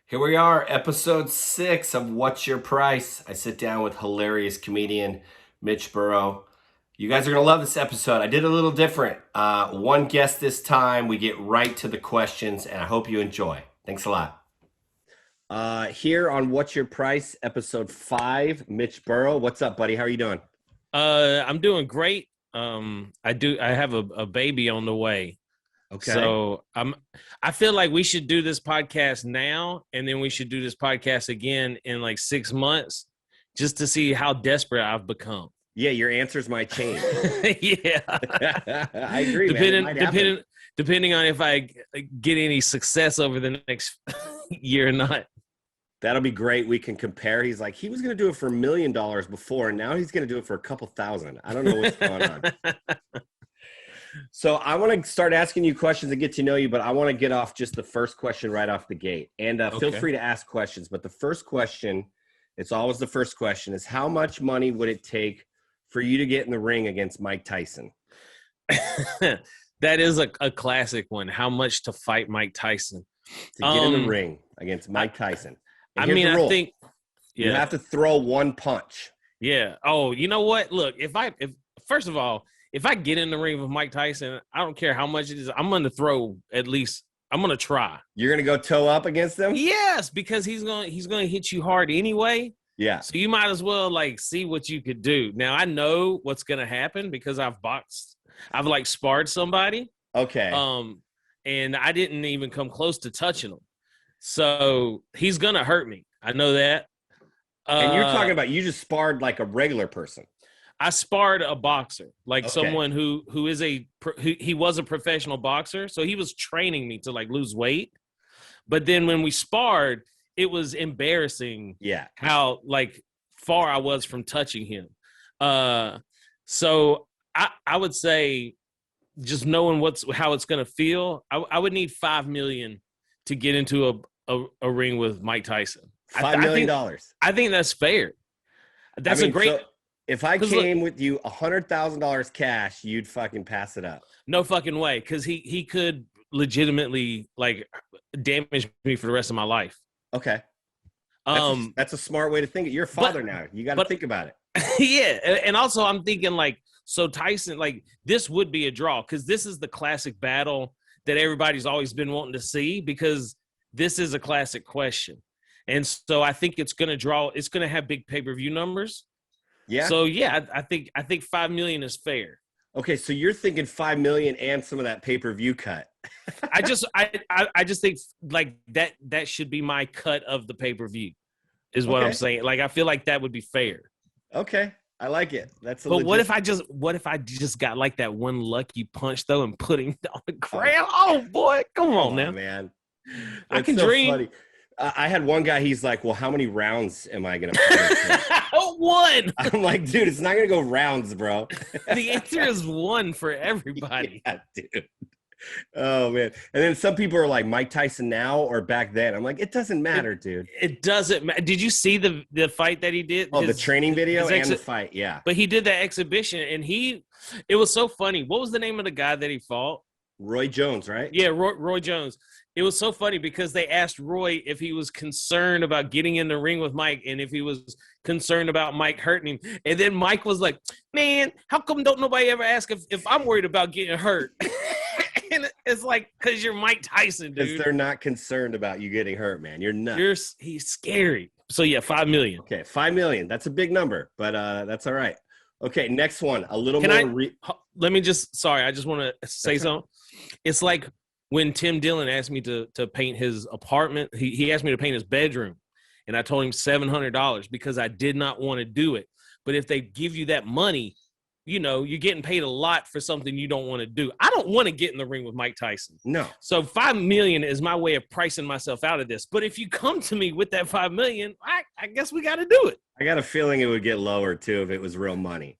Here we are, episode 6 of What's Your Price? I sit down with hilarious comedian Mitch Burrow. You guys are going to love this episode. I did a little different. One guest this time. We get right to the questions, and I hope you enjoy. Thanks a lot. Here on What's Your Price, episode 5, Mitch Burrow. What's up, buddy? How are you doing? I'm doing great. I have a baby on the way. Okay. So I feel like we should do this podcast now, and then we should do this podcast again in like 6 months, just to see how desperate I've become. Yeah, your answers might change. Yeah, I agree. Depending on if I get any success over the next year or not. That'll be great. We can compare. He's like, he was going to do it for $1 million before, and now he's going to do it for a couple thousand. I don't know what's going on. So I want to start asking you questions and get to know you, but I want to get off just the first question right off the gate. And feel free to ask questions. But the first question, it's always the first question, is how much money would it take for you to get in the ring against Mike Tyson? That is a classic one. How much to fight Mike Tyson? To get in the ring against Mike Tyson. I think you have to throw one punch. Yeah. Oh, you know what? Look, if first of all, if I get in the ring with Mike Tyson, I don't care how much it is. I'm going to throw at least. I'm going to try. You're going to go toe up against him? Yes, because he's going to hit you hard anyway. Yeah. So you might as well see what you could do. Now I know what's going to happen because I've sparred somebody. Okay. And I didn't even come close to touching him. So he's going to hurt me. I know that. And you're talking about you just sparred like a regular person. I sparred a boxer, someone who was a professional boxer. So he was training me to lose weight. But then when we sparred, it was embarrassing. Yeah. How far I was from touching him. So I would say just knowing how it's going to feel, I would need $5 million to get into a ring with Mike Tyson. $5 million. I think that's fair. That's a great. So if I came with you $100,000 cash, you'd fucking pass it up. No fucking way, because he could legitimately damage me for the rest of my life. Okay. That's a smart way to think. You're a father now. You got to think about it. Yeah, and also I'm thinking so Tyson, this would be a draw because this is the classic battle that everybody's always been wanting to see because this is a classic question. And so I think it's going to draw. It's going to have big pay-per-vyu numbers. Yeah. So yeah, I think $5 million is fair. Okay, so you're thinking $5 million and some of that pay-per-view cut. I just think that should be my cut of the pay-per-view, is what I'm saying. I feel like that would be fair. Okay, I like it. But what if I just got that one lucky punch though and put him on the ground? Oh boy, come on now, man. I can dream. Funny. I had one guy, he's like, well, how many rounds am I going to play? One. I'm like, dude, it's not going to go rounds, bro. The answer is one for everybody. Yeah, dude. Oh, man. And then some people are like, Mike Tyson now or back then? I'm like, it doesn't matter, dude. It doesn't matter. Did you see the fight that he did? Oh, the training video and the fight, yeah. But he did that exhibition, and it was so funny. What was the name of the guy that he fought? Roy Jones, right? Yeah, Roy Jones. It was so funny because they asked Roy if he was concerned about getting in the ring with Mike and if he was concerned about Mike hurting him. And then Mike was like, man, how come don't nobody ever ask if I'm worried about getting hurt? And it's because you're Mike Tyson, dude. Because they're not concerned about you getting hurt, man. You're nuts. He's scary. So, yeah, $5 million. Okay, $5 million. That's a big number, but that's all right. Okay, next one. A little more. I just want to say something. It's like when Tim Dillon asked me to paint his apartment, he asked me to paint his bedroom, and I told him $700 because I did not want to do it. But if they give you that money, you're getting paid a lot for something you don't want to do. I don't want to get in the ring with Mike Tyson. No. So $5 million is my way of pricing myself out of this. But if you come to me with that $5 million, I guess we got to do it. I got a feeling it would get lower too if it was real money.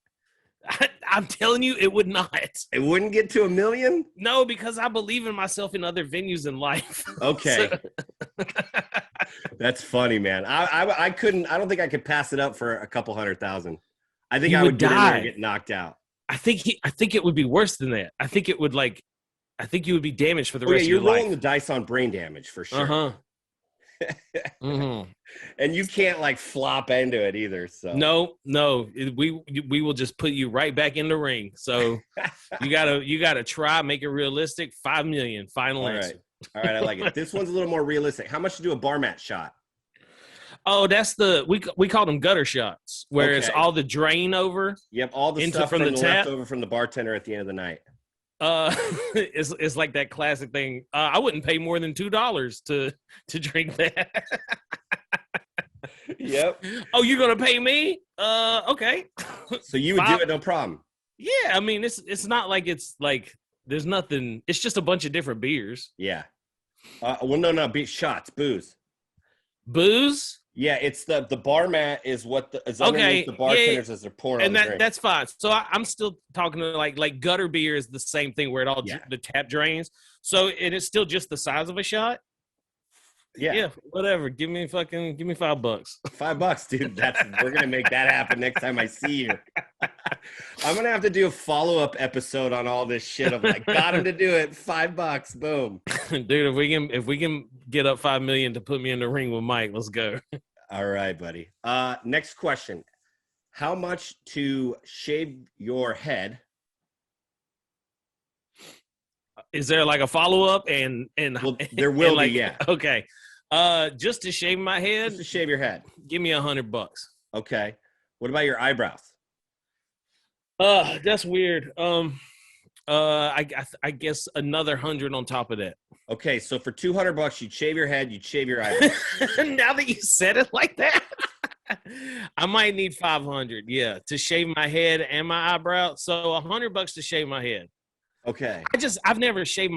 I'm telling you, it would not. It wouldn't get to $1 million? No, because I believe in myself in other venues in life. Okay. That's funny, man. I couldn't. I don't think I could pass it up for a couple $100,000. I think I would get in there and get knocked out. I think it would be worse than that. I think it would I think you would be damaged for the rest of your life. You're rolling the dice on brain damage for sure. Mm-hmm. And you can't like flop into it either. So No, we will just put you right back in the ring. So you gotta try, make it realistic. 5 million, final all answer. right. All right, I like it. This one's a little more realistic. How much to do a bar mat shot? Oh, that's we call them gutter shots, where it's Okay. all the drain over Yep, all the into stuff from from the the tap. leftover from the bartender at the end of the night. It's like that classic thing. I wouldn't pay more than $2 to drink that. Yep. Oh, you're gonna pay me? Okay. So you would do it, no problem. Yeah, I mean it's not like it's like there's nothing. It's just a bunch of different beers. Yeah. Well, no, shots, booze. Booze. Yeah, it's the bar mat is what is Okay, underneath the bartenders as they're pouring and on the drink. that's fine. So I'm still talking to like gutter beer is the same thing where it all the tap drains. So it is still just the size of a shot. Yeah, whatever. Give me $5. $5, dude. We're gonna make that happen next time I see you. I'm gonna have to do a follow-up episode on all this shit. I'm like, got him to do it. $5, boom. Dude, if we can get up 5 million to put me in the ring with Mike, let's go. All right, buddy. Next question. How much to shave your head? Is there like a follow-up and Well, there will like, be, yeah. Okay. Just to shave my head, Just to shave your head. give me $100. Okay. What about your eyebrows? That's weird. I guess another 100 on top of that. Okay, so for $200, you'd shave your head, you'd shave your eyebrows. Now that you said it like that, I might need 500. Yeah, to shave my head and my eyebrow. So $100 to shave my head. Okay. I've never shaved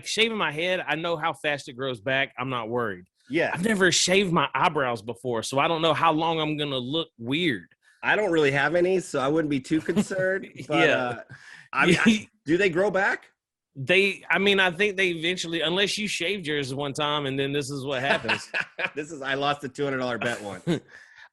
shaving my head. I know how fast it grows back. I'm not worried. Yeah. I've never shaved my eyebrows before, so I don't know how long I'm gonna look weird. I don't really have any, so I wouldn't be too concerned. But, yeah. Do they grow back? I think they eventually, unless you shaved yours one time and then this is what happens. I lost a $200 bet once.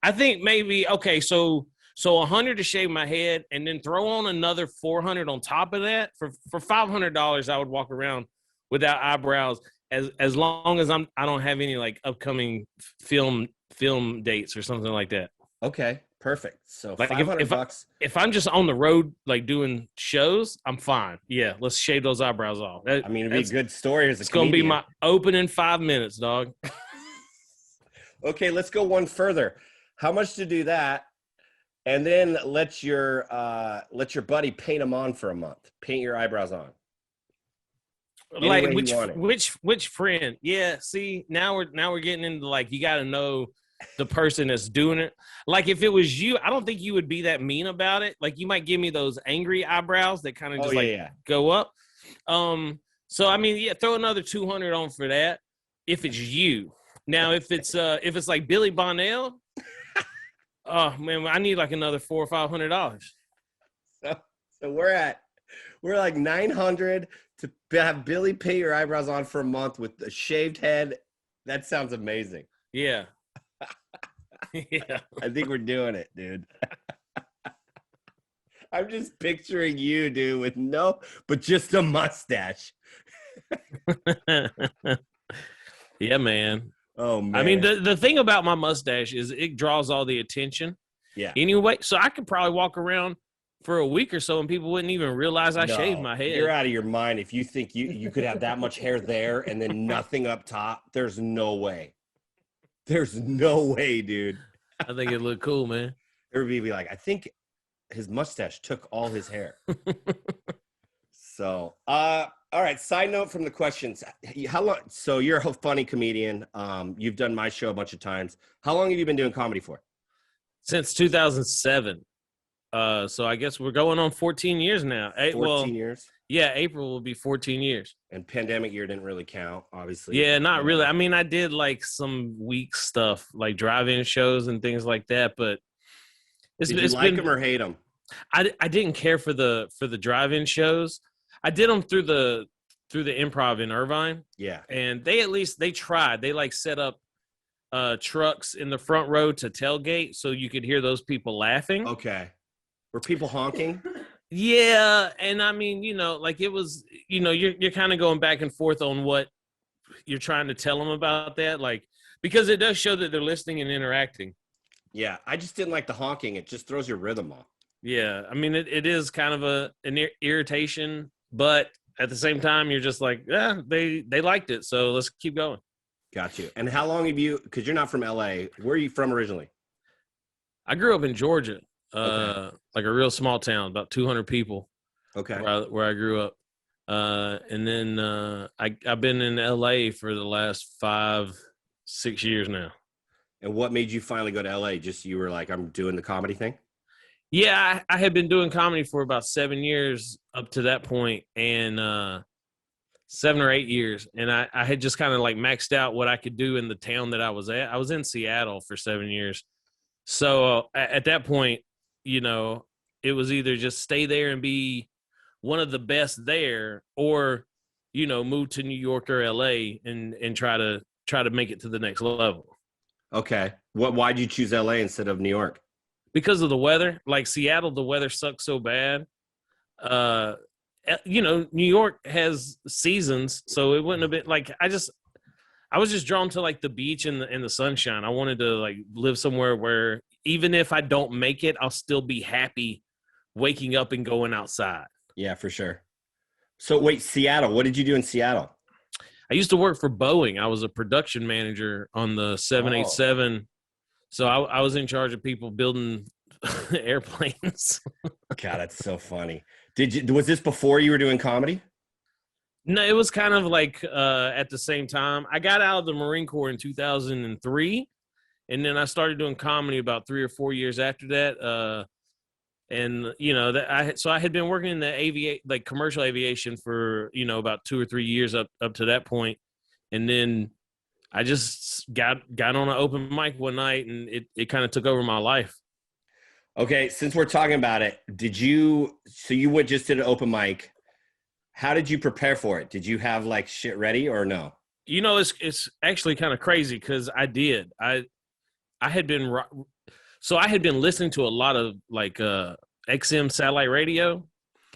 I think maybe, okay, so 100 to shave my head and then throw on another 400 on top of that. For $500, I would walk around without eyebrows as long as I don't have any like upcoming film dates or something like that. Okay, perfect. So like $500. If I'm just on the road like doing shows, I'm fine. Yeah, let's shave those eyebrows off. It'd be a good story as a It's comedian. gonna be my opening 5 minutes, dog. Okay, let's go one further. How much to do that? And then let your buddy paint them on for a month. Paint your eyebrows on. Like which friend? Yeah, see, now we're getting into like you got to know the person that's doing it. Like if it was you, I don't think you would be that mean about it. Like you might give me those angry eyebrows that kind of just go up. So I mean, yeah, throw another 200 on for that if it's you. Now if it's like Billy Bonnell, oh man, I need like another $400 or $500. So we're like 900 to have Billy paint your eyebrows on for a month with a shaved head. That sounds amazing. Yeah. Yeah. I think we're doing it, dude. I'm just picturing you, dude, but just a mustache. Yeah, man. Oh man. I mean, the thing about my mustache is it draws all the attention. Yeah. Anyway, so I could probably walk around for a week or so and people wouldn't even realize I shaved my head. You're out of your mind if you think you could have that much hair there and then nothing up top. There's no way. There's no way, dude. I think it'd look cool, man. Everybody would be like, I think his mustache took all his hair. So, all right. Side note from the questions. How long? So you're a funny comedian. You've done my show a bunch of times. How long have you been doing comedy for? Since 2007. So I guess we're going on 14 years now. 14 years? Yeah, April will be 14 years. And pandemic year didn't really count, obviously. Yeah, not really. I mean, I did like some weak stuff, like drive-in shows and things like that. But did you like them or hate them? I didn't care for the drive-in shows. I did them through the Improv in Irvine. Yeah, and they tried. They like set up trucks in the front row to tailgate so you could hear those people laughing. Okay. Were people honking? Yeah, and I mean, like it was, you're kind of going back and forth on what you're trying to tell them about that, like, because it does show that they're listening and interacting. Yeah, I just didn't like the honking. It just throws your rhythm off. Yeah, I mean, it is kind of an irritation, but at the same time, you're just like, yeah, they liked it, so let's keep going. Got you. And how long have you? Because you're not from LA. Where are you from originally? I grew up in Georgia, Okay. like a real small town, about 200 people. Okay. Where I grew up, and then I've been in LA for the last 5-6 years now. And what made you finally go to LA? Just you were like, I'm doing the comedy thing? Yeah, I had been doing comedy for about 7 years up to that point, and 7 or 8 years, and I had just kind of like maxed out what I could do in the town that I was at. I was in Seattle for 7 years, so at that point, you know, it was either just stay there and be one of the best there, or move to New York or LA and try to make it to the next level. Okay. Why'd you choose LA instead of New York? Because of the weather. Like Seattle, the weather sucks so bad. New York has seasons, so it wouldn't have been like I was just drawn to like the beach and the sunshine. I wanted to like live somewhere where even if I don't make it, I'll still be happy waking up and going outside. Yeah, for sure. So wait, Seattle. What did you do in Seattle? I used to work for Boeing. I was a production manager on the 787. So I was in charge of people building airplanes. God, that's so funny. Was this before you were doing comedy? No, it was kind of like at the same time. I got out of the Marine Corps in 2003, and then I started doing comedy about 3 or 4 years after that. And I had been working in the commercial aviation for about 2 or 3 years up to that point, and then I just got on an open mic one night, and it kind of took over my life. Okay, since we're talking about it, so you went just did an open mic. How did you prepare for it? Did you have like shit ready or no? It's actually kind of crazy because I did. I had been listening to a lot of like XM satellite radio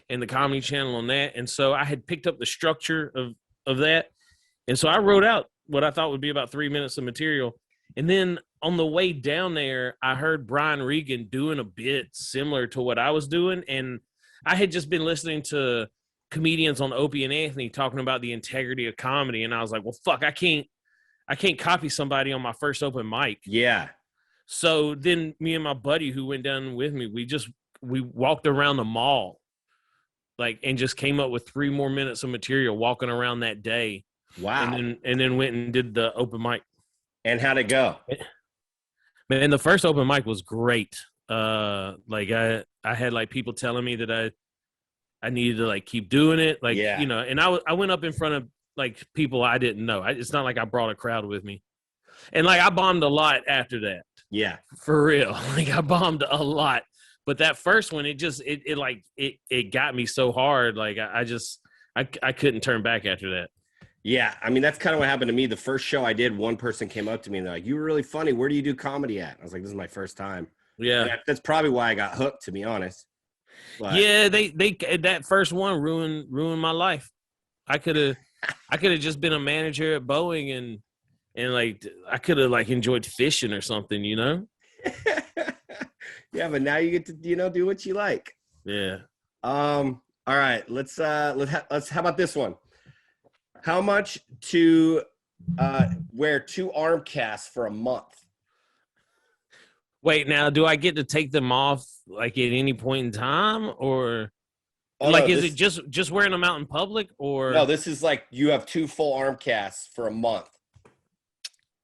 and the comedy channel on that, and so I had picked up the structure of that, and so I wrote out what I thought would be about 3 minutes of material. And then on the way down there, I heard Brian Regan doing a bit similar to what I was doing. And I had just been listening to comedians on Opie and Anthony talking about the integrity of comedy. And I was like, well, fuck, I can't copy somebody on my first open mic. Yeah. So then me and my buddy who went down with me, we walked around the mall, like, and just came up with 3 more minutes of material walking around that day. Wow. And then went and did the open mic. And how'd it go? Man, the first open mic was great. Like I had like people telling me that I needed to like keep doing it. Like, yeah. And I went up in front of like people I didn't know. It's not like I brought a crowd with me. And like I bombed a lot after that. Yeah. For real. Like I bombed a lot. But that first one, it got me so hard. Like I couldn't turn back after that. Yeah, I mean, that's kind of what happened to me. The first show I did, one person came up to me and they're like, you were really funny. Where do you do comedy at? I was like, this is my first time. Yeah. That's probably why I got hooked, to be honest. But yeah, they that first one ruined my life. I could have just been a manager at Boeing and like I could have like enjoyed fishing or something, Yeah, but now you get to, do what you like. Yeah. All right, let's how about this one? How much to wear 2 arm casts for a month? Wait, now do I get to take them off like at any point in time, or is it just wearing them out in public, or no? This is like you have 2 full arm casts for a month,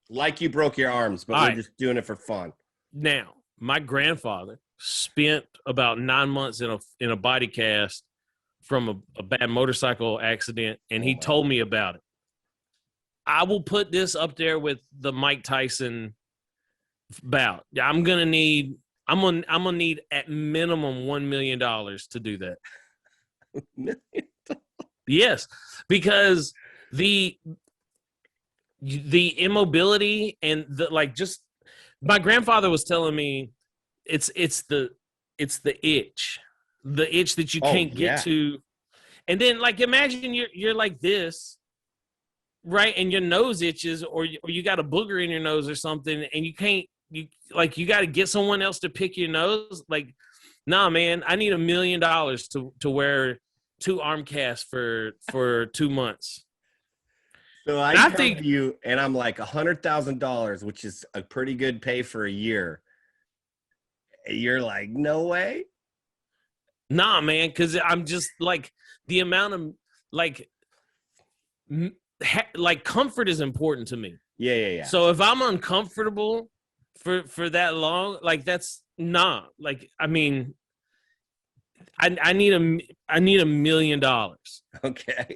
like you broke your arms, but we're just doing it for fun. Now, my grandfather spent about 9 months in a body cast from a bad motorcycle accident, and he told me about it. I will put this up there with the Mike Tyson bout. I'm gonna need at minimum $1 million to do that. Yes, because the immobility and my grandfather was telling me it's the itch. The itch that you can't get to. And then like imagine you're like this right, and your nose itches, or you got a booger in your nose or something, and you can't, you got to get someone else to pick your nose. Like, nah, man, I need $1 million to wear 2 arm casts for 2 months. So And I I come think, to you and I'm like $100,000, which is a pretty good pay for a year. You're like, no way. nah, man, because I'm just like the amount of like like comfort is important to me. Yeah, yeah, yeah. So if I'm uncomfortable for that long, like that's nah. Like I mean, I need $1 million Okay.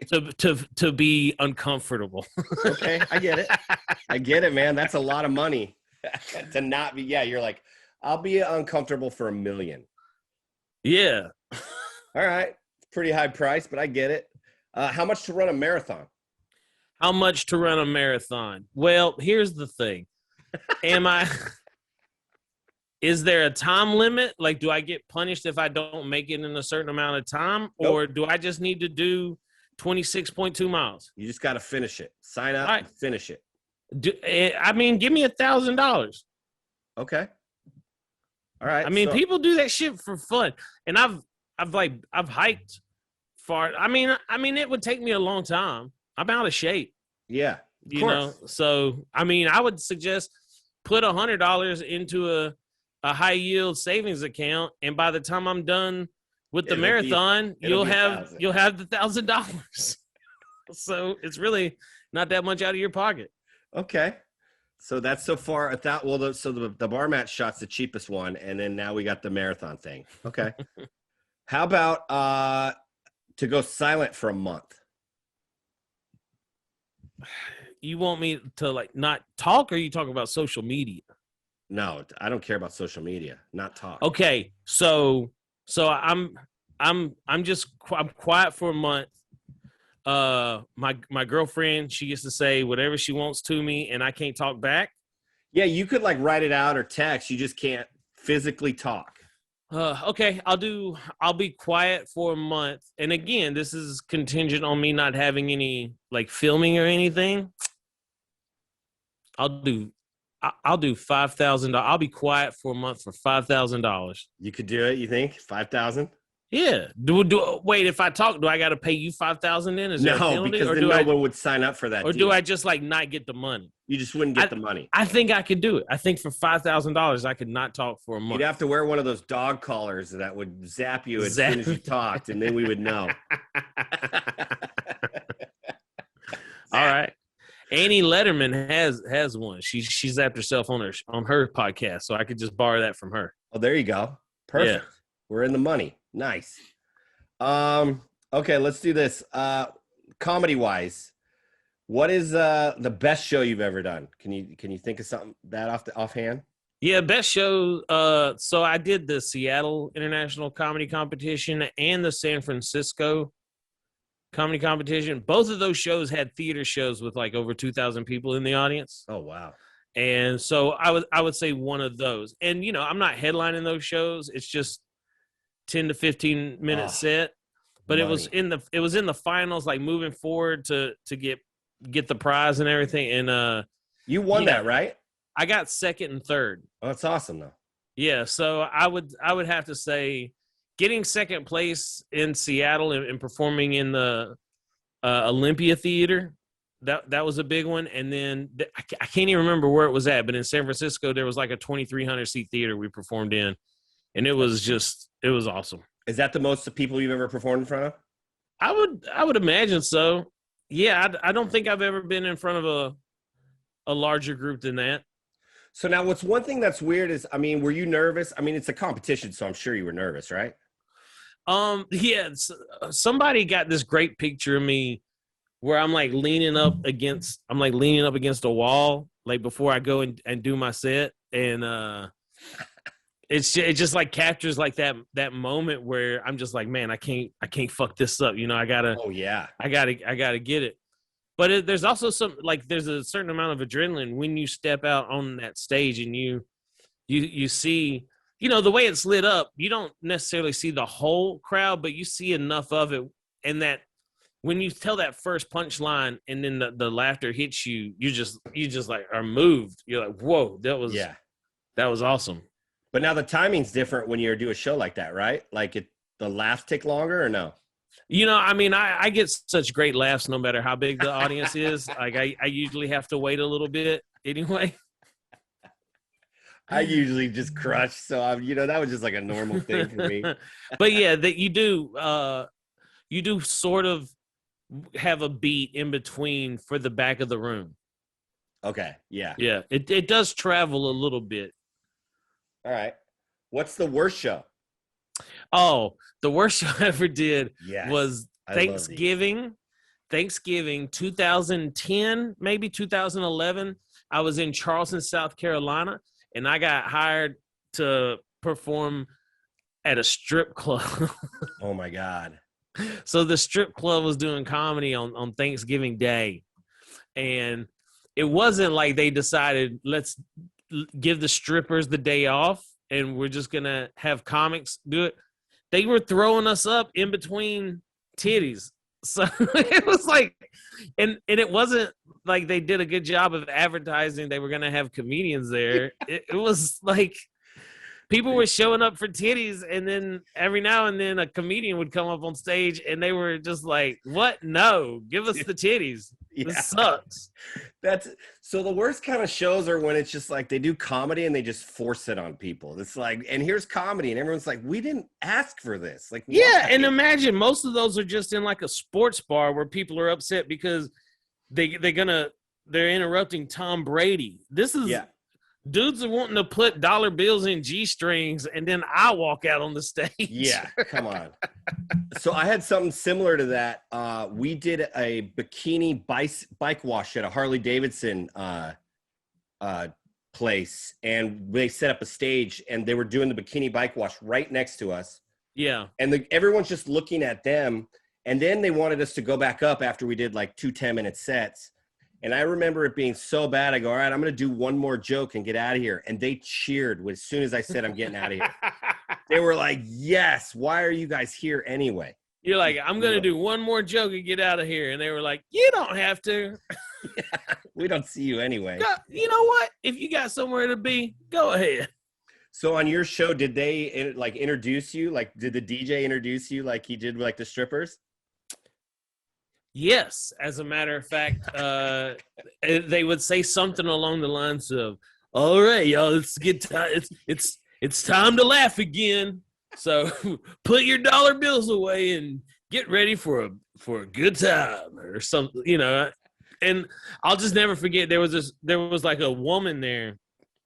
to be uncomfortable. Okay, I get it. I get it, man. That's a lot of money to not be. Yeah, you're like, I'll be uncomfortable for $1 million. Yeah. All right, pretty high price, but I get it. How much to run a marathon? How much to run a marathon? Well, here's the thing. Is there a time limit? Like, do I get punished if I don't make it in a certain amount of time? Nope. Or do I just need to do 26.2 miles? You just got to finish it. Sign up and finish it. I mean, give me $1,000. Okay. All right. I mean, people do that shit for fun. And I've hiked far. I mean, it would take me a long time. I'm out of shape. Yeah. You know, so I mean, I would suggest put $100 into a high yield savings account, and by the time I'm done with the marathon, you'll have the $1,000. So it's really not that much out of your pocket. Okay. So that's so far the bar mat shot's the cheapest one, and then now we got the marathon thing. Okay. How about to go silent for a month? You want me to like not talk, or you talk about social media? No, I don't care about social media. Not talk. Okay, so I'm quiet for a month. My girlfriend, she gets to say whatever she wants to me, and I can't talk back. Yeah, you could like write it out or text. You just can't physically talk. Okay, I'll be quiet for a month, and again, this is contingent on me not having any like filming or anything. I'll do $5,000. I'll be quiet for a month for $5,000. You could do it. You think 5,000? Yeah. Wait? If I talk, do I got to pay you $5,000? Then is there a penalty, because or then no one would sign up for that. Or deal. do I just like not get the money? You just wouldn't get the money. I think I could do it. I think for $5,000, I could not talk for a month. You'd have to wear one of those dog collars that would zap you as soon as you talked, and then we would know. All right. Annie Letterman has one. She zapped herself on her podcast, so I could just borrow that from her. Oh, there you go. Perfect. Yeah. We're in the money. Nice. Okay, let's do this. Comedy wise, what is the best show you've ever done? Can you think of something that offhand? Yeah, best show. So I did the Seattle International Comedy Competition and the San Francisco Comedy Competition. Both of those shows had theater shows with like over 2,000 people in the audience. Oh wow! And so I would say one of those. And you know, I'm not headlining those shows. It's just 10 to 15 minute set. But money. it was in the finals, like moving forward to get the prize and everything. And you won that, right? I got second and third. Oh, that's awesome though. Yeah, so I would have to say getting second place in Seattle and performing in the Olympia Theater, that was a big one. And then I can't even remember where it was at, but in San Francisco there was like a 2,300 seat theater we performed in, and it was awesome. Is that the most people you've ever performed in front of? I would imagine so. Yeah, I don't think I've ever been in front of a larger group than that. So now what's one thing that's weird is, I mean, were you nervous? I mean, it's a competition, so I'm sure you were nervous, right? Yeah, somebody got this great picture of me where I'm like leaning up against a wall, like before I go and do my set. And, it just like captures like that moment where I'm just like, man, I can't fuck this up. You know, I gotta get it. But there's also there's a certain amount of adrenaline when you step out on that stage and you see, you know, the way it's lit up, you don't necessarily see the whole crowd, but you see enough of it. And that when you tell that first punchline and then the laughter hits you, you just like are moved. You're like, whoa, that was awesome. But now the timing's different when you do a show like that, right? Like the laughs take longer or no? I mean, I get such great laughs no matter how big the audience is. Like I usually have to wait a little bit anyway. I usually just crush. So that was just like a normal thing for me. But yeah, that you do sort of have a beat in between for the back of the room. Okay. Yeah. Yeah. It does travel a little bit. All right. What's the worst show? Oh, the worst show I ever did was Thanksgiving 2010, maybe 2011. I was in Charleston, South Carolina, and I got hired to perform at a strip club. Oh my God. So the strip club was doing comedy on Thanksgiving Day. And it wasn't like they decided, let's give the strippers the day off and we're just going to have comics do it. They were throwing us up in between titties. So it was like, and it wasn't like they did a good job of advertising they were going to have comedians there. It was like people were showing up for titties, and then every now and then a comedian would come up on stage, and they were just like, what? No, give us the titties. Yeah. This sucks. So the worst kind of shows are when it's just like they do comedy and they just force it on people. It's like, and here's comedy, and everyone's like, we didn't ask for this. Like, yeah, why? and imagine most of those are just in like a sports bar where people are upset because they're interrupting Tom Brady. This is dudes are wanting to put dollar bills in G-strings, and then I walk out on the stage. Yeah, come on. So I had something similar to that. We did a bikini bike wash at a Harley Davidson place, and they set up a stage, and they were doing the bikini bike wash right next to us. Yeah. And everyone's just looking at them, and then they wanted us to go back up after we did like 2 10-minute sets. And I remember it being so bad. I go, all right, I'm going to do one more joke and get out of here. And they cheered as soon as I said I'm getting out of here. They were like, yes, why are you guys here anyway? You're like, I'm going to do one more joke and get out of here. And they were like, you don't have to. We don't see you anyway. You know what? If you got somewhere to be, go ahead. So on your show, did they like introduce you? Like, did the DJ introduce you like he did with like the strippers? Yes, as a matter of fact, they would say something along the lines of, "All right, y'all, let's get it's time to laugh again. So put your dollar bills away and get ready for a good time," or something, And I'll just never forget there was like a woman there.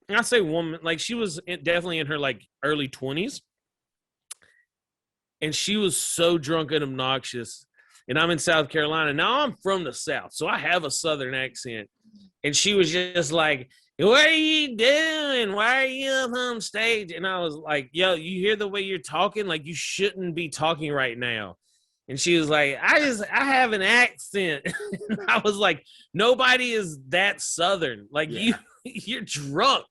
And I say woman, like she was definitely in her like early 20s, and she was so drunk and obnoxious. And I'm in South Carolina. Now I'm from the South, so I have a Southern accent. And she was just like, what are you doing? Why are you up on stage? And I was like, yo, you hear the way you're talking? Like, you shouldn't be talking right now. And she was like, I have an accent. And I was like, nobody is that Southern. Like, you're drunk.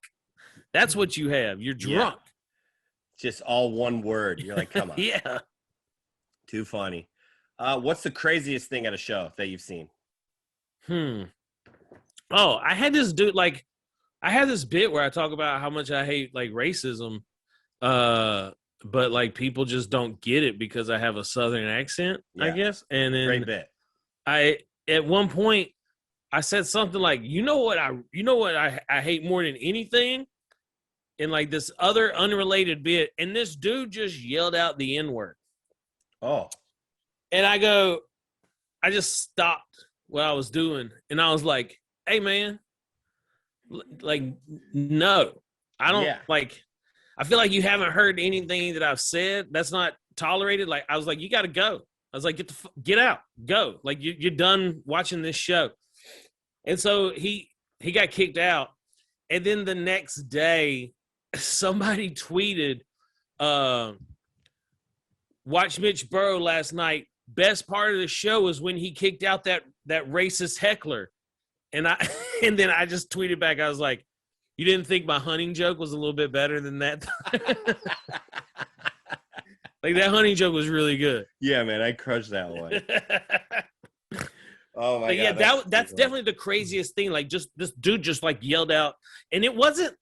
That's what you have. You're drunk. Yeah. Just all one word. You're like, come on. Yeah. Too funny. What's the craziest thing at a show that you've seen? Oh, I had this bit where I talk about how much I hate like racism, but like people just don't get it because I have a Southern accent, I guess. And then great bit. At one point I said something like, you know what I hate more than anything? In like this other unrelated bit, and this dude just yelled out the N-word. Oh. And I just stopped what I was doing, and I was like, hey, man, like, no. I don't, like, I feel like you haven't heard anything that I've said that's not tolerated. Like, I was like, you got to go. I was like, get out, go. Like, you're done watching this show. And so he got kicked out. And then the next day, somebody tweeted, watch Mitch Burrow last night. Best part of the show is when he kicked out that racist heckler. And then I just tweeted back. I was like, you didn't think my hunting joke was a little bit better than that? Like, that hunting joke was really good. Yeah, man, I crushed that one. Oh my But yeah, God. that's definitely the craziest thing. Like, just this dude just like yelled out, and it wasn't.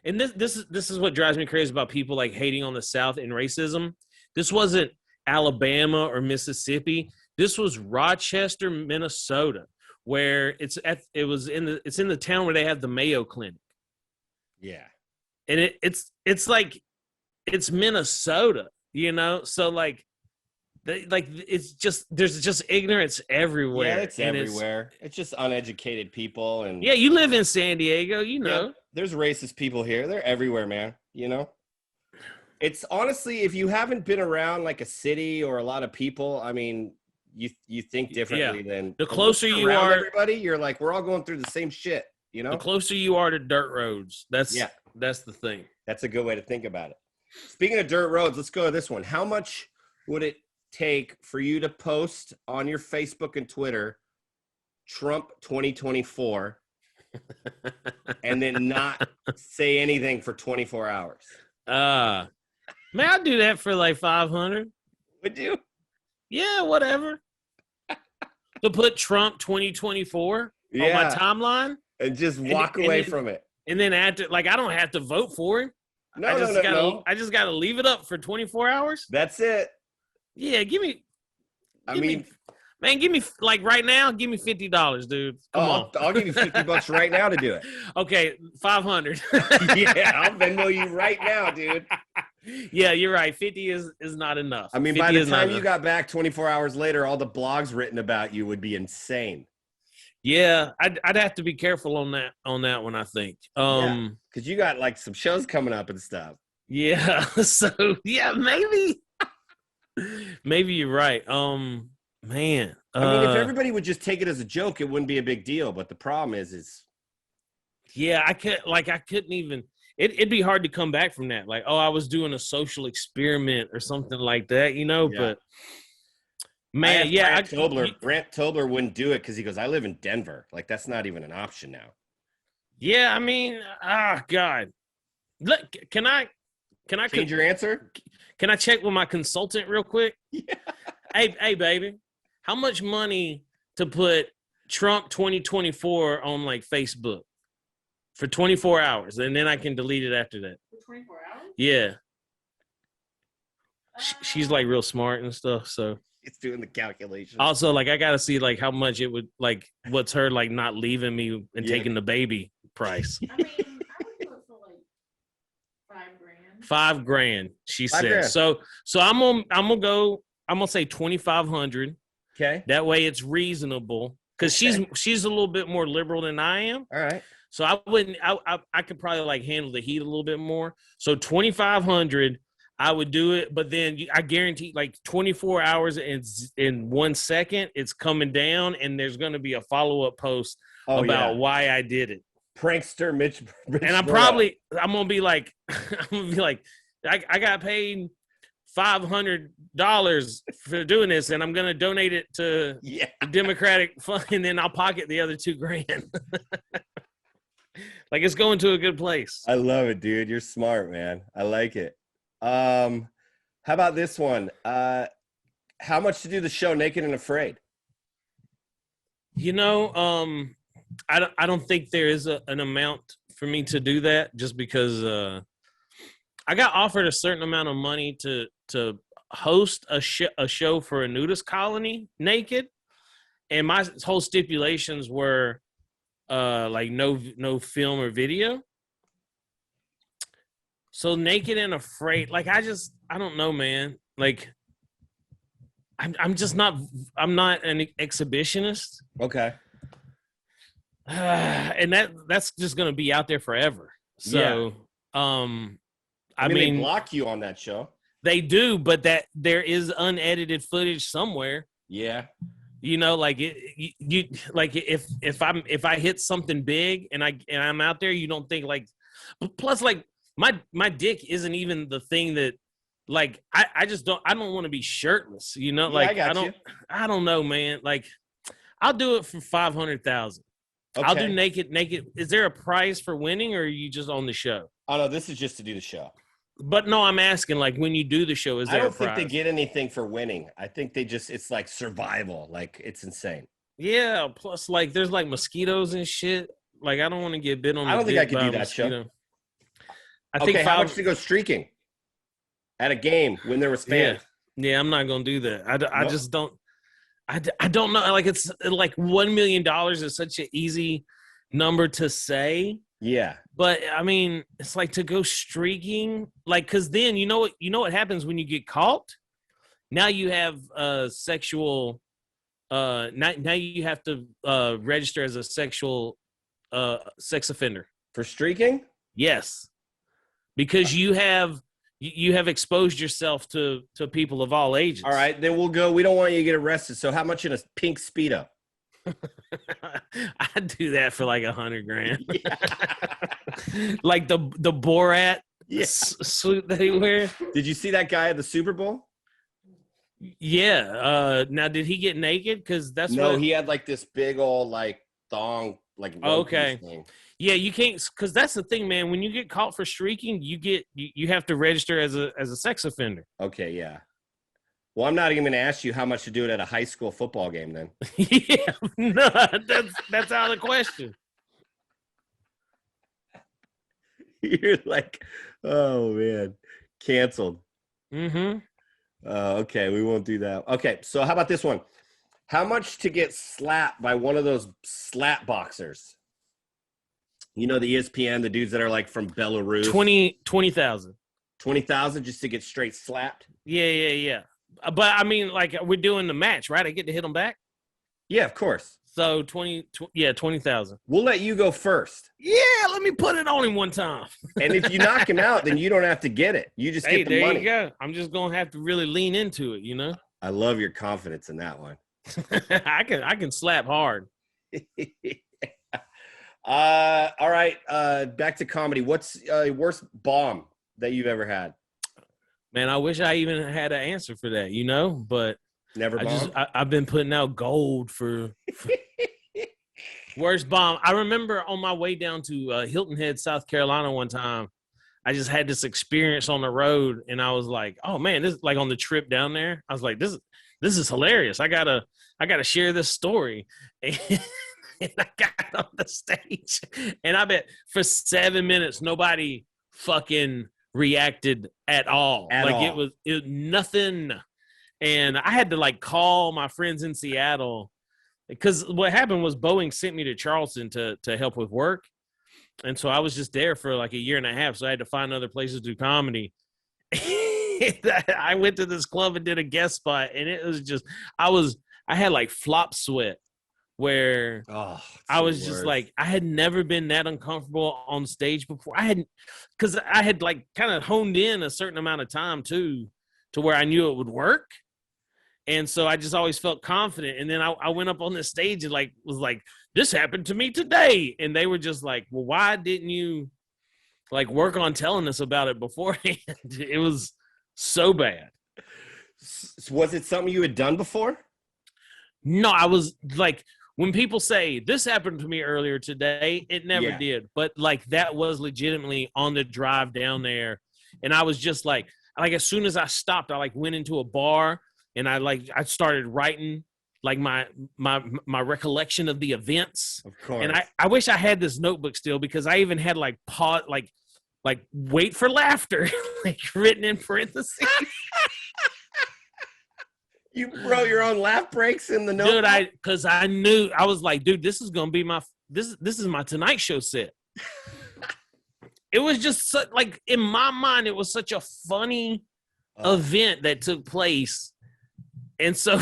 And this is what drives me crazy about people like hating on the South and racism. This wasn't Alabama or Mississippi. This was Rochester, Minnesota, where it's in the town where they have the Mayo Clinic. Yeah. And it's like it's Minnesota, you know? So like it's just there's just ignorance everywhere. Yeah, it's everywhere. It's just uneducated people and yeah, you live in San Diego, you know. yeah, there's racist people here. They're everywhere, man. You know? It's honestly, if you haven't been around like a city or a lot of people, I mean, you think differently than the closer you are everybody, you're like, we're all going through the same shit, you know? The closer you are to dirt roads. That's the thing. That's a good way to think about it. Speaking of dirt roads, let's go to this one. How much would it take for you to post on your Facebook and Twitter Trump 2024 and then not say anything for 24 hours? Man, I'll do that for like 500. Would you? Yeah, whatever. To put Trump 2024 on my timeline and just walk away from it. And then after, like, I don't have to vote for him. No. I just gotta leave it up for 24 hours. That's it. Yeah, give me like right now, give me $50, dude. Come on. I'll give you $50 right now to do it. Okay, 500. Yeah, I'll Venmo you right now, dude. Yeah, you're right. 50 is not enough. I mean, by the time you got back 24 hours later, all the blogs written about you would be insane. Yeah, I'd have to be careful on that one, I think. Because you got like some shows coming up and stuff. Yeah, so yeah, maybe you're right. Man, I mean, if everybody would just take it as a joke, it wouldn't be a big deal. But the problem is yeah, I couldn't even. It'd be hard to come back from that. Like, oh, I was doing a social experiment or something like that, you know. Yeah. But man, Brant Tobler wouldn't do it because he goes, I live in Denver. Like, that's not even an option now. Yeah, I mean, God, look, can I change your answer? Can I check with my consultant real quick? Yeah. Hey, baby, how much money to put Trump 2024 on like Facebook for 24 hours, and then I can delete it after that. For 24 hours? Yeah. She's like real smart and stuff, so it's doing the calculations. Also, like, I gotta see like how much it would like. What's her like not leaving me and taking the baby price? I mean, I would do it for like $5,000. $5,000, she said. So I'm gonna say 2,500. Okay. That way it's reasonable because she's a little bit more liberal than I am. All right. So I could probably like handle the heat a little bit more. So 2,500, I would do it, but then I guarantee like 24 hours in 1 second, it's coming down, and there's going to be a follow-up post about why I did it. Prankster Mitch and I'm going to be like, I got paid $500 for doing this, and I'm going to donate it to the Democratic Fund, and then I'll pocket the other $2,000. Like, it's going to a good place. I love it, dude. You're smart, man. I like it. How about this one? How much to do the show Naked and Afraid? You know, I don't think there is an amount for me to do that, just because I got offered a certain amount of money to host a show for a nudist colony naked, and my whole stipulations were like no film or video. So Naked and Afraid, like I don't know, man. Like I'm not an exhibitionist. Okay. And that's just gonna be out there forever. So I mean they block you on that show. They do, but that there is unedited footage somewhere. Yeah. You know, like you like if I hit something big and I'm out there, you don't think like. Plus, like my dick isn't even the thing that, like, I don't want to be shirtless. You know, like I don't know, man. Like, I'll do it for 500,000. Okay. I'll do naked. Is there a prize for winning, or are you just on the show? Oh no, this is just to do the show. But no, I'm asking, like, when you do the show, is there a prize? I don't think they get anything for winning. I think it's like survival. Like, it's insane. Yeah, plus like there's like mosquitoes and shit. Like I don't want to get bit on I the don't think I dick could by do a that, Chuck. mosquito. I think Okay, how five. much to go streaking at a game when there was Yeah, fans? yeah. I'm not gonna do that. I No. just don't. I don't know. Like it's like $1 million is such an easy number to say, Yeah. but I mean it's like to go streaking. Like because then you know what happens when you get caught. Now you have sexual. Now you have to register as a sexual sex offender. For streaking? Yes, because you have exposed yourself to people of all ages. All right, then we'll go. We don't want you to get arrested. So how much in a pink Speedo? I'd do that for like $100,000. Yeah. Like the Borat Yeah. suit that he wears. Did you see that guy at the Super Bowl? Yeah. Now, did he get naked? Because that's No, what. he had like this big old like thong, like one Okay. piece thing. Yeah, you can't, because that's the thing, man. When you get caught for streaking, you have to register as a sex offender. Okay, yeah. Well, I'm not even going to ask you how much to do it at a high school football game then. Yeah, no, that's out of the question. You're like, oh man, canceled. Mm-hmm. Okay, we won't do that. Okay, so how about this one? How much to get slapped by one of those slap boxers? You know, the ESPN, the dudes that are like from Belarus. 20,000. 20,000 just to get straight slapped? Yeah. But I mean, like we're doing the match, right? I get to hit them back. Yeah, of course. So 20,000. We'll let you go first. Yeah, let me put it on him one time. And if you knock him out, then you don't have to get it. You just Hey, get the there money. you go. I'm just gonna have to really lean into it, you know. I love your confidence in that one. I can slap hard. All right. Back to comedy. What's worst bomb that you've ever had? Man, I wish I even had an answer for that, you know, but Never bomb? I've been putting out gold for worst bomb. I remember on my way down to Hilton Head, South Carolina one time, I just had this experience on the road and I was like, oh man, this is like on the trip down there. I was like, this is hilarious. I gotta share this story. And I got on the stage and I bet for 7 minutes, nobody fucking reacted at all. It was nothing. And I had to like call my friends in Seattle because what happened was Boeing sent me to Charleston to help with work. And so I was just there for like a year and a half. So I had to find other places to do comedy. I went to this club and did a guest spot and it was just, I had like flop sweat where I was just like, I had never been that uncomfortable on stage before. Because I had like kind of honed in a certain amount of time too, to where I knew it would work. And so I just always felt confident. And then I went up on this stage and like was like, this happened to me today. And they were just like, well, why didn't you like work on telling us about it beforehand? It was so bad. Was it something you had done before? No, I was like, when people say this happened to me earlier today, it never did. But like that was legitimately on the drive down there. And I was just like as soon as I stopped, I like went into a bar and I started writing like my recollection of the events. Of course. And I wish I had this notebook still because I even had like wait for laughter like written in parentheses. You wrote your own laugh breaks in the notebook? Dude, because I knew, I was like, dude, this is going to be this is my Tonight Show set. It was just like, in my mind, it was such a funny event that took place. And so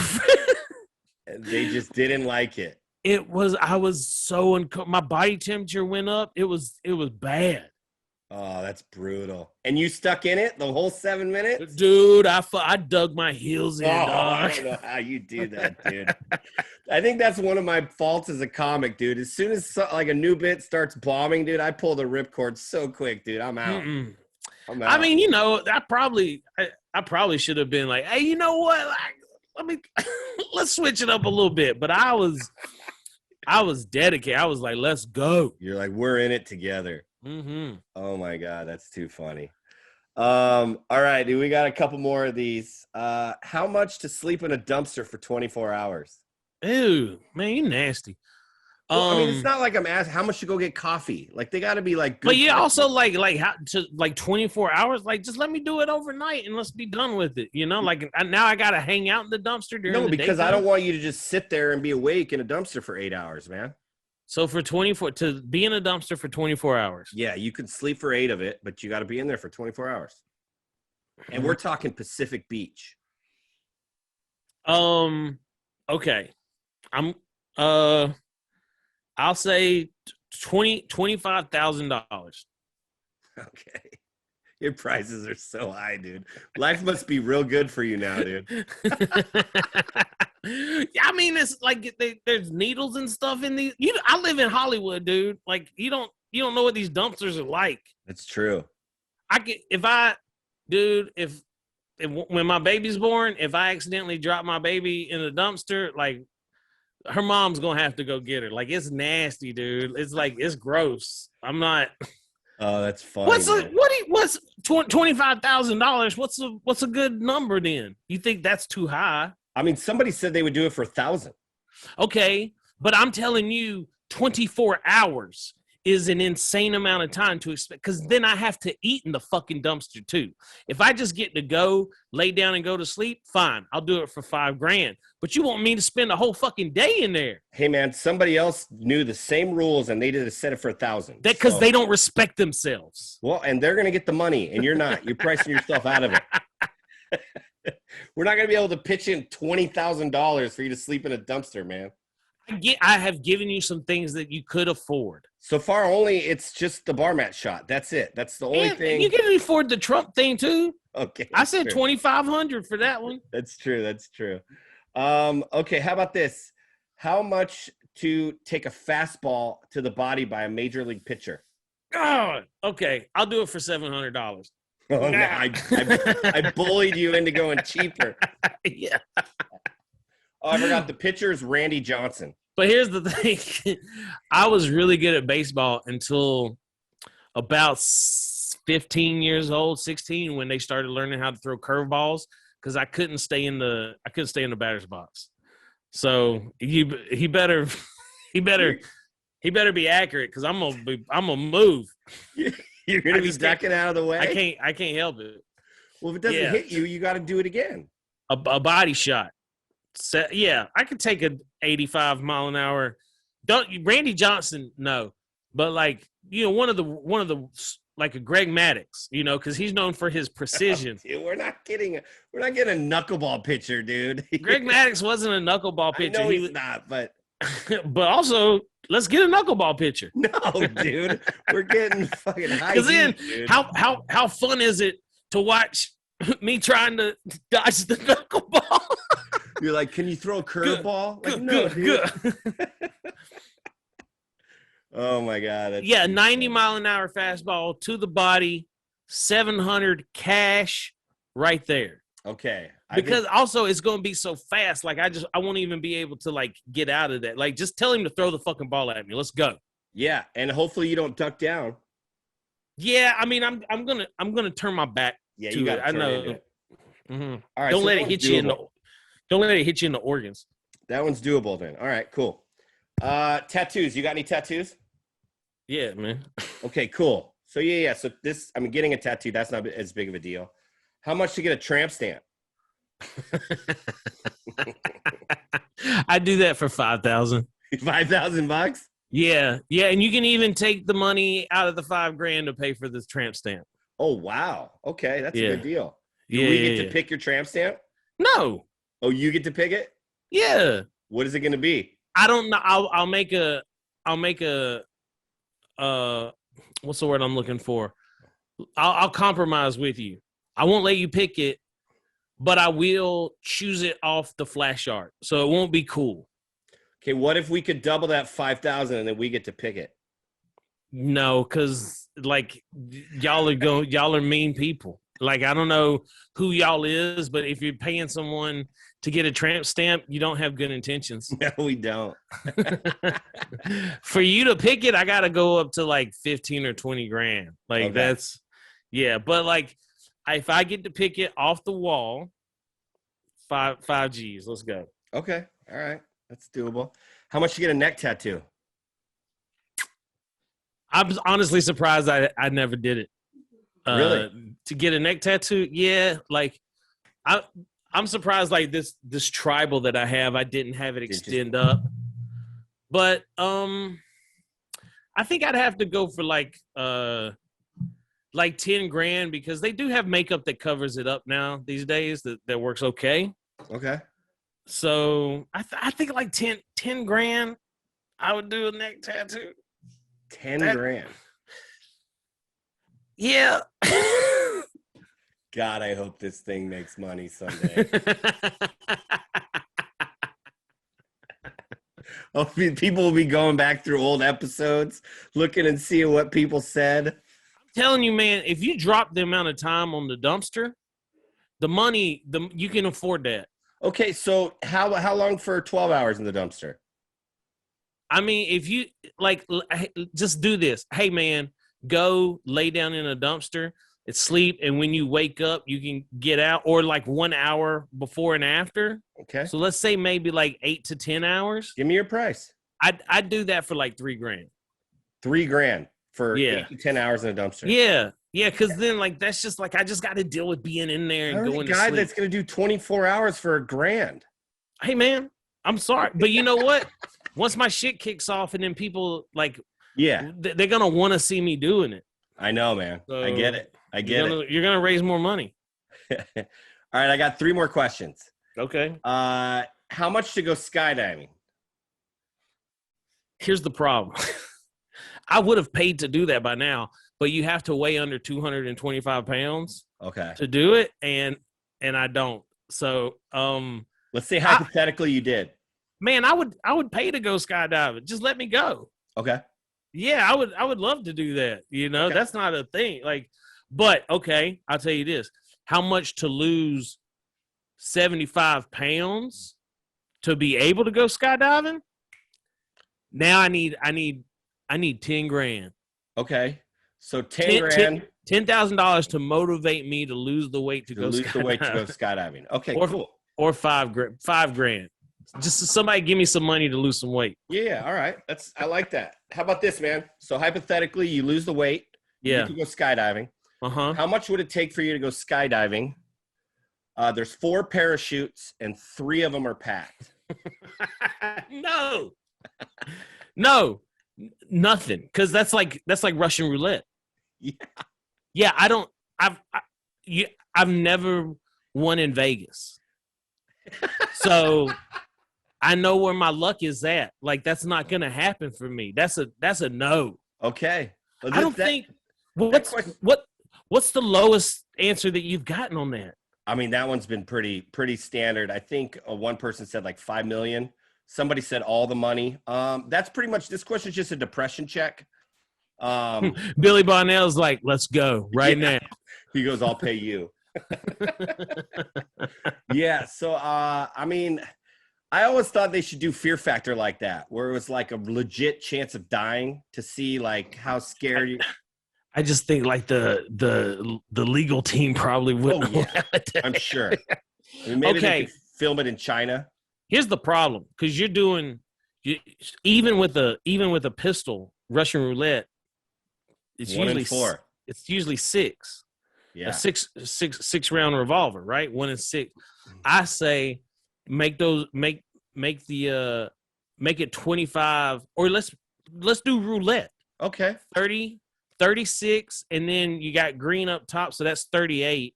they just didn't like it. I was so my body temperature went up. It was bad. Oh, that's brutal. And you stuck in it the whole 7 minutes? Dude, I dug my heels in, dog. I don't know how you do that, dude. I think that's one of my faults as a comic, dude. As soon as like a new bit starts bombing, dude, I pull the ripcord so quick, dude. I'm out. I'm out. I mean, you know, I probably should have been like, hey, you know what? Let's switch it up a little bit. But I was dedicated. I was like, let's go. You're like, we're in it together. Mm-hmm. Oh my God, that's too funny. All right, dude, we got a couple more of these. How much to sleep in a dumpster for 24 hours? Ew, man, you nasty. Well, I mean, it's not like I'm asking how much to go get coffee. Like they got to be like good. But yeah, also like how to like 24 hours. Like just let me do it overnight and let's be done with it. You know, like now I gotta hang out in the dumpster during the because I daytime. don't want you to just sit there and be awake in a dumpster for 8 hours, man. So for 24 to be in a dumpster for 24 hours. Yeah, you could sleep for 8 of it, but you got to be in there for 24 hours. And we're talking Pacific Beach. Okay. I'll say $25,000. Okay. Your prices are so high, dude. Life must be real good for you now, dude. Yeah, I mean, it's like there's needles and stuff in these. I live in Hollywood, dude. Like you don't know what these dumpsters are like. That's true. When my baby's born, if I accidentally drop my baby in a dumpster, like her mom's gonna have to go get her. Like it's nasty, dude. It's like it's gross. I'm not. Oh, that's funny. What's $25,000? What's a good number then? You think that's too high? I mean, somebody said they would do it for 1,000. Okay, but I'm telling you, 24 hours is an insane amount of time to expect, because then I have to eat in the fucking dumpster too. If I just get to go, lay down and go to sleep, fine. I'll do it for $5,000. But you want me to spend a whole fucking day in there. Hey man, somebody else knew the same rules and they did a set it for 1,000. Because they don't respect themselves. Well, and they're gonna get the money and you're not. You're pricing yourself out of it. We're not gonna be able to pitch in $20,000 for you to sleep in a dumpster, man. I have given you some things that you could afford. So far, only it's just the bar mat shot. That's it. That's the only thing. You can afford the Trump thing too. Okay. I said $2,500 for that one. That's true. That's true. Okay. How about this? How much to take a fastball to the body by a major league pitcher? God. Okay. I'll do it for $700. Oh, no, I bullied you into going cheaper. Yeah. Oh, I forgot the pitcher is Randy Johnson. But here's the thing. I was really good at baseball until about 15 years old, 16, when they started learning how to throw curveballs, because I couldn't stay in the batter's box. So he better be accurate, because I'm gonna move. You're gonna be ducking out of the way. I can't help it. Well, if it doesn't hit you, you got to do it again. A body shot. So, yeah, I could take a 85 mile an hour. Randy Johnson, no, but like one of the like a Greg Maddux, because he's known for his precision. Dude, we're not getting a knuckleball pitcher, dude. Greg Maddux wasn't a knuckleball pitcher. No, he's not, but but also let's get a knuckleball pitcher. No, dude, we're getting fucking high. Because then, how fun is it to watch me trying to dodge the knuckleball? You're like, can you throw a curveball? Like, no, good. Oh my god! 90 mile an hour fastball to the body, 700 cash, right there. Okay. Because also it's going to be so fast. Like I won't even be able to like get out of that. Like just tell him to throw the fucking ball at me. Let's go. Yeah, and hopefully you don't duck down. Yeah, I mean I'm gonna turn my back to it. I know. Mm-hmm. All right. Don't let it hit you in the. Don't let it hit you in the organs. That one's doable then. All right, cool. Tattoos. You got any tattoos? Yeah, man. Okay, cool. So yeah. So getting a tattoo, that's not as big of a deal. How much to get a tramp stamp? I do that for $5,000. $5,000? Yeah, and you can even take the money out of the $5,000 to pay for this tramp stamp. Oh wow. Okay, that's a good deal. Do we get to pick your tramp stamp? No. Oh, you get to pick it? Yeah. What is it going to be? I don't know. I'll make a what's the word I'm looking for? I'll compromise with you. I won't let you pick it, but I will choose it off the flash art, so it won't be cool. Okay, what if we could double that 5,000 and then we get to pick it? No, because like y'all are mean people. Like I don't know who y'all is, but if you're paying someone to get a tramp stamp, you don't have good intentions. No, we don't. For you to pick it, I got to go up to like 15 or 20 grand. Like that's, but like if I get to pick it off the wall, five G's, let's go. Okay. All right. That's doable. How much to get a neck tattoo? I'm honestly surprised I never did it. Really? To get a neck tattoo, yeah. Like I'm surprised. Like this tribal that I have, I didn't have it extend up. But I think I'd have to go for like 10 grand because they do have makeup that covers it up now these days that works okay. Okay. So I think like 10 grand, I would do a neck tattoo. 10 grand. Yeah. God, I hope this thing makes money someday. Oh, people will be going back through old episodes, looking and seeing what people said. I'm telling you, man, if you drop the amount of time on the dumpster, the money, you can afford that. Okay, so how long for 12 hours in the dumpster? I mean, if you like, just do this. Hey, man, go lay down in a dumpster and sleep. And when you wake up, you can get out, or like 1 hour before and after. Okay. So let's say maybe like 8 to 10 hours. Give me your price. I'd do that for like $3 grand. $3 grand for Yeah. 8 to 10 hours in a dumpster. Yeah. Yeah. Cause then like, that's just like, I just got to deal with being in there and going to guy sleep. that's going to do 24 hours for $1 grand. Hey, man, I'm sorry. But you know what? Once my shit kicks off and then people like, yeah, they're going to want to see me doing it. I know, man. So I get it. You're going to raise more money. All right. I got 3 more questions. Okay. How much to go skydiving? Here's the problem. I would have paid to do that by now, but you have to weigh under 225 pounds Okay. to do it. And I don't. So, let's say hypothetically you did. Man, I would pay to go skydiving. Just let me go. Okay. Yeah, I would love to do that. You know, Okay. That's not a thing. Like, but okay, I'll tell you this. How much to lose 75 pounds to be able to go skydiving? Now I need 10 grand. Okay. So 10 grand. $10,000 to motivate me to lose the weight to go skydiving. Okay, cool. Or $5 grand. Just somebody give me some money to lose some weight. Yeah, all right. I like that. How about this, man? So hypothetically, you lose the weight. Yeah. You can go skydiving. Uh-huh. How much would it take for you to go skydiving? There's 4 parachutes and 3 of them are packed. No, nothing. Because that's like Russian roulette. Yeah. I've never won in Vegas, so I know where my luck is at. Like that's not gonna happen for me. That's a no. Okay. Well, I don't think. What's the lowest answer that you've gotten on that? I mean, that one's been pretty standard. I think one person said like 5 million. Somebody said all the money. That's pretty much, this question is just a depression check. Billy Bonnell's like, let's go now. He goes, I'll pay you. Yeah. So, I mean, I always thought they should do Fear Factor like that, where it was like a legit chance of dying to see like how scared you. I just think like the legal team probably wouldn't. Oh, yeah. I'm sure. I mean, maybe they could film it in China. Here's the problem, because even with a pistol, Russian roulette, it's 1 usually in 4. It's usually 6. Yeah. A six round revolver, right? 1 in 6. I say make it 25, or let's do roulette. Okay. 30, 36, and then you got green up top, so that's 38.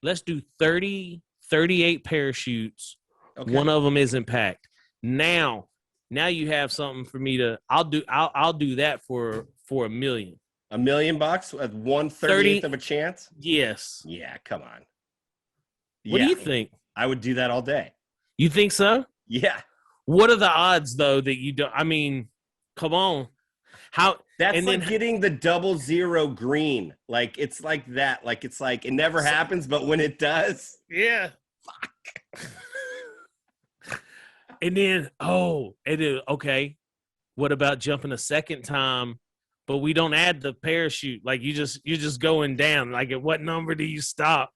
Let's do 38 parachutes. Okay. One of them isn't packed. Now you have something for me to. I'll do that for $1 million. $1 million at 1/38 of a chance. Yes. Yeah. Come on. What do you think? I would do that all day. You think so? Yeah. What are the odds though that you don't? I mean, come on. How? That's and like then, getting the 00 green. Like it's like that. Like it's like it never happens, but when it does, yeah. Fuck. And then, okay. What about jumping a second time, but we don't add the parachute? Like you're just going down. Like at what number do you stop?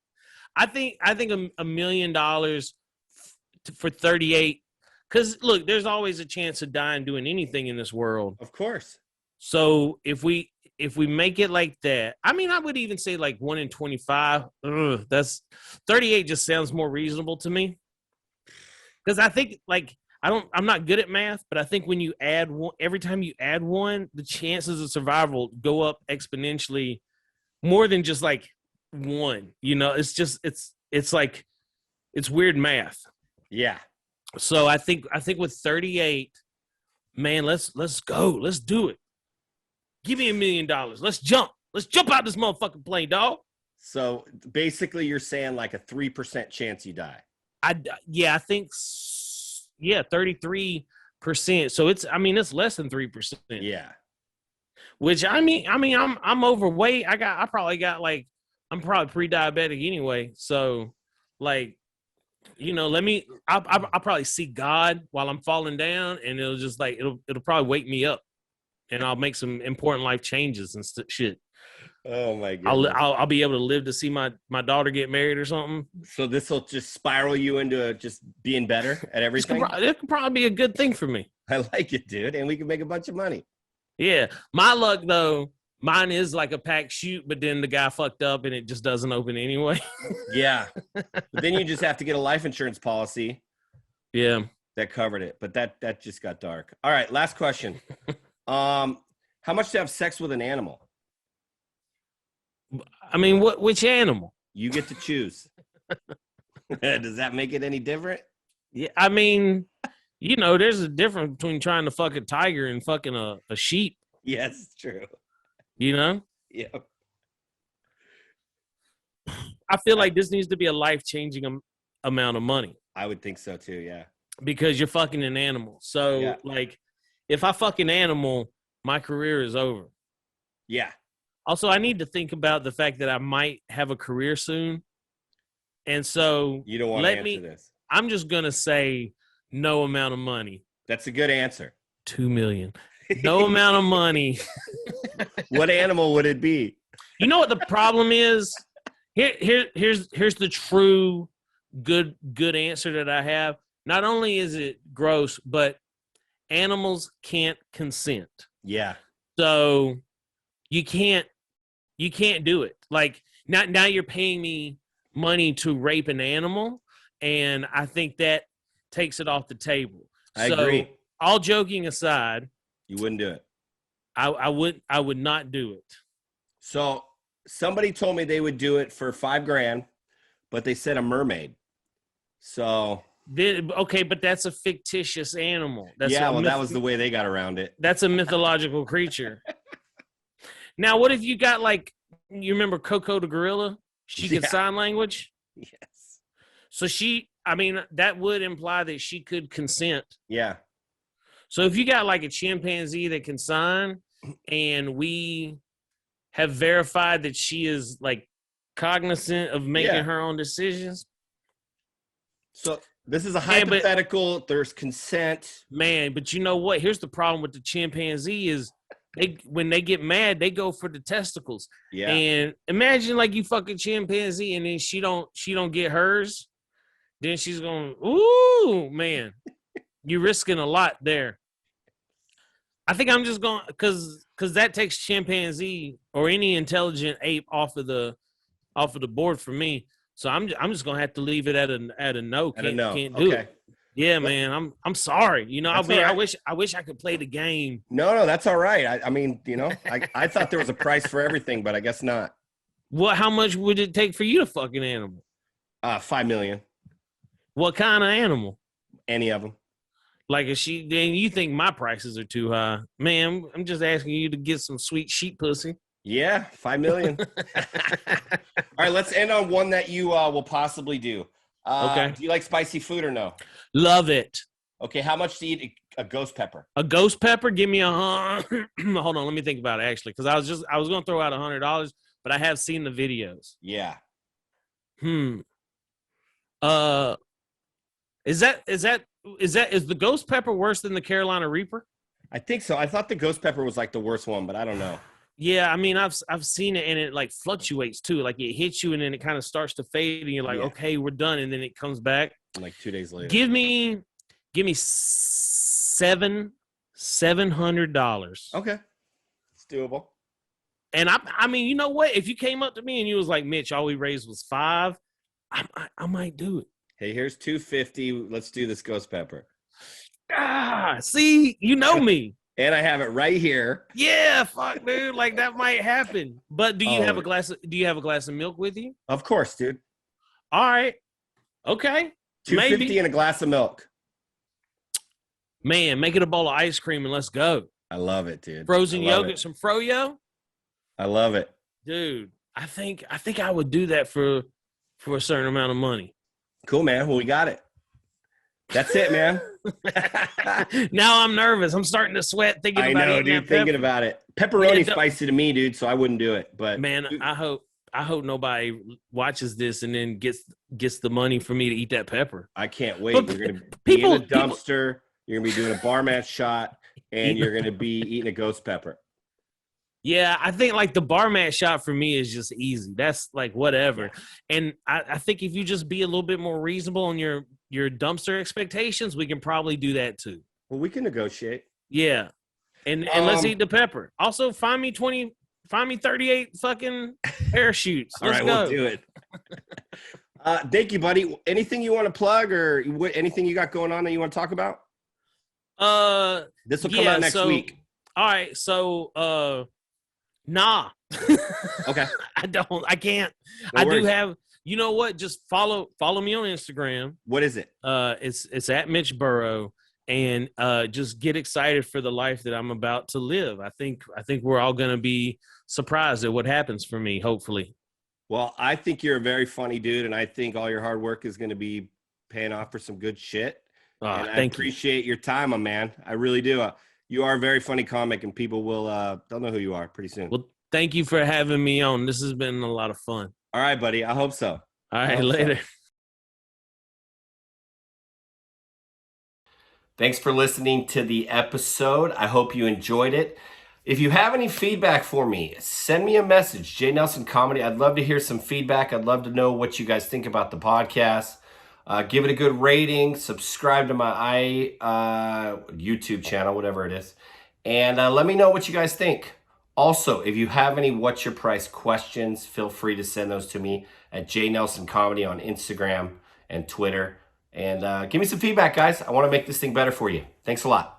I think $1 million for 38. because look, there's always a chance of dying doing anything in this world. Of course. So if we make it like that, I mean, I would even say like 1 in 25. That's 38 just sounds more reasonable to me. Because I think like I'm not good at math, but I think when you add one, every time you add one, the chances of survival go up exponentially more than just like one. You know, it's like it's weird math. Yeah. So I think with 38, man, let's go. Let's do it. Give me $1 million. Let's jump. Let's jump out this motherfucking plane, dog. So basically you're saying like a 3% chance you die. I think 33%. So it's less than 3%. Yeah. Which I'm overweight. I'm probably pre-diabetic anyway. So like, you know, I'll probably see God while I'm falling down, and it'll just like it'll probably wake me up, and I'll make some important life changes and shit. Oh my goodness. I'll be able to live to see my daughter get married or something. So this will just spiral you into just being better at everything. It could probably be a good thing for me. I like it, dude, and we can make a bunch of money. Yeah, my luck though, mine is like a packed chute, but then the guy fucked up and it just doesn't open anyway. Yeah, but then you just have to get a life insurance policy. Yeah, that covered it, but that just got dark. All right, last question. How much to have sex with an animal? I mean, which animal? You get to choose. Does that make it any different? Yeah, I mean, you know, there's a difference between trying to fuck a tiger and fucking a sheep. Yes, it's true. You know? Yeah. I feel like this needs to be a life-changing amount of money. I would think so too, yeah. Because you're fucking an animal. So, Yeah. like, if I fuck an animal, my career is over. Yeah. Also, I need to think about the fact that I might have a career soon. And so You don't want to answer this. I'm just going to say no amount of money. That's a good answer. $2 million. No amount of money. What animal would it be? You know what the problem is? Here's the true good answer that I have. Not only is it gross, but animals can't consent. Yeah. So you can't do it. Like now you're paying me money to rape an animal, and I think that takes it off the table. I agree. All joking aside, You wouldn't do it. I would not do it. So somebody told me they would do it for $5,000, but they said a mermaid. So Okay, but that's a fictitious animal. That was the way they got around it. That's a mythological creature. Now, what if you got like, you remember Coco the gorilla? She could sign language. Yes. So that would imply that she could consent. Yeah. So if you got like a chimpanzee that can sign, and we have verified that she is like cognizant of making her own decisions. So this is a hypothetical. There's consent. Man, but you know what? Here's the problem with the chimpanzee is when they get mad, they go for the testicles. Yeah. And imagine like you fucking chimpanzee and then she don't get hers. Then she's going, ooh, man, you're risking a lot there. I think I'm just going because that takes chimpanzee or any intelligent ape off of the board for me. So I'm just gonna have to leave it at a no. Can't do it. Yeah, man. I'm sorry. You know, I wish I could play the game. No, that's all right. I mean, you know, I thought there was a price for everything, but I guess not. How much would it take for you to fuck an animal? $5 million. What kind of animal? Any of them. Like then you think my prices are too high. Man, I'm just asking you to get some sweet sheep pussy. Yeah, $5 million. All right, let's end on one that you will possibly do. Okay. Do you like spicy food or no? Love it. Okay, how much to eat a ghost pepper? A ghost pepper? Give me hold on, let me think about it actually, because I was gonna throw out $100, but I have seen the videos. Yeah. Is the ghost pepper worse than the Carolina Reaper? I think so. I thought the ghost pepper was like the worst one, but I don't know. Yeah, I mean, I've seen it, and it like fluctuates too. Like it hits you, and then it kind of starts to fade, and you're like, okay, we're done, and then it comes back. Like 2 days later. Give me Give me $700. Okay. It's doable. And I mean, you know what? If you came up to me and you was like, Mitch, all we raised was $5, I might do it. Hey, here's $250. Let's do this ghost pepper. See, you know me. And I have it right here. Yeah, fuck, dude. Like that might happen. But do you have a glass of milk with you? Of course, dude. All right. Okay. $250 Maybe. and a glass of milk. Man, make it a bowl of ice cream and let's go. I love it, dude. Frozen yogurt, some froyo. I love it. Dude, I think I would do that for a certain amount of money. Cool, man. Well, we got it. That's it, man. Now I'm nervous. I'm starting to sweat thinking about it. I know, dude. Thinking about it. Pepperoni's spicy to me, dude, so I wouldn't do it. But man, dude, I hope nobody watches this and then gets the money for me to eat that pepper. I can't wait. But you're gonna be in a dumpster. You're gonna be doing a bar mat shot, and you're gonna be eating a ghost pepper. Yeah, I think like the bar mat shot for me is just easy. That's like whatever. Yeah. And I think if you just be a little bit more reasonable on your dumpster expectations, we can probably do that too. Well, we can negotiate. Yeah. And let's eat the pepper. Also, find me 38 fucking parachutes. Let's All right, go. we'll do it. Thank you, buddy. Anything you want to plug or anything you got going on that you want to talk about? This will come out next week. All right. So, nah. Okay. I can't. No worries. Do have, you know what? Just follow me on Instagram. What is it? It's at Mitch Burrow, and just get excited for the life that I'm about to live. I think we're all going to be surprised at what happens for me, hopefully. Well, I think you're a very funny dude, and I think all your hard work is going to be paying off for some good shit. And I appreciate your time, my man. I really do. You are a very funny comic, and people they'll know who you are pretty soon. Well, thank you for having me on. This has been a lot of fun. All right, buddy. I hope so. All right, later. So. Thanks for listening to the episode. I hope you enjoyed it. If you have any feedback for me, send me a message, J Nelson Comedy. I'd love to hear some feedback. I'd love to know what you guys think about the podcast. Give it a good rating. Subscribe to my YouTube channel, whatever it is. And let me know what you guys think. Also, if you have any What's Your Price questions, feel free to send those to me at J Nelson Comedy on Instagram and Twitter. And give me some feedback, guys. I want to make this thing better for you. Thanks a lot.